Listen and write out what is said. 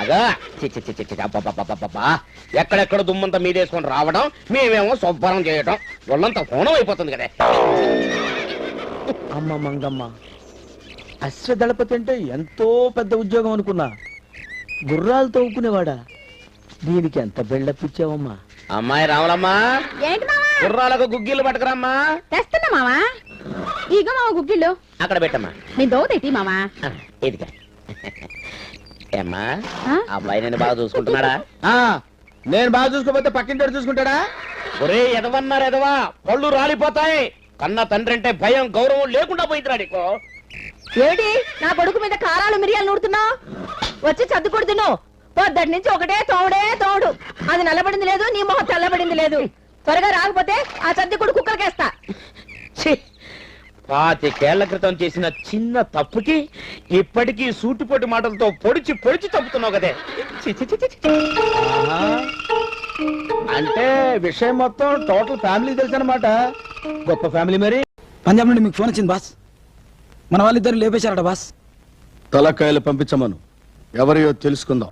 అగా ఎక్కడెక్కడ దుమ్మంతా మీదేసుకొని రావడం, మేమేమో శుభ్రం చేయటం, ఒళ్ళంతా హోనం అయిపోతుంది కదా. అమ్మ మంగమ్మ, అశ్వదళపతి అంటే ఎంతో పెద్ద ఉద్యోగం అనుకున్నా. గుర్రాలు తవ్వుకునేవాడా? దీనికి ఎంత బిల్డప్ ఇచ్చావమ్మా. అమ్మాయి రావులమ్మా, గుర్రాలకు గుగ్గిళ్ళు పట్టుకురమ్మా. తెస్తున్నా మావా. ఇక మావ గుగ్గిళ్ళు అక్కడ పెట్టమ్మా. నేను దోతేటి మావా. ఇదిగా ఏమ్మా, అబ్బాయి నేను బాగా చూసుకుంటున్నాడా? నేను బాగా చూసుకోపోతే పక్కింటి చూసుకుంటాడా? ఒరే ఎదవన్నారు ఎదవా, పళ్ళు రాలిపోతాయి. కన్న తండ్రి అంటే భయం గౌరవం లేకుండా పోయిందిరా నీకు. ఏమిటి నా కొడుకు మీద కారాలు మిరియాలు నూడుతున్నావు? వచ్చి చదువుకుడు తిను. పొద్దటి నుంచి ఒకటే తోడు. అది నల్లబడింది లేదు, నీ మొహం తెల్లబడింది లేదు. త్వరగా రాకపోతే ఆ చద్దికుడు కుక్కలకేస్తా. 25 క్రితం చేసిన చిన్న తప్పుకి ఇప్పటికీ సూటిపోటి మాటలతో పొడిచి తప్పుతున్నావు కదే. అంటే విషయం మొత్తం టోటల్ ఫ్యామిలీ తెలుసు అనమాట. గొప్ప ఫ్యామిలీ. మరి పంజాబ్ నుండి మీకు ఫోన్ వచ్చింది బాస్. మన వాళ్ళిద్దరు లేపేశారట బాస్. తలకాయలు పంపించమను, ఎవరియో తెలుసుకుందాం.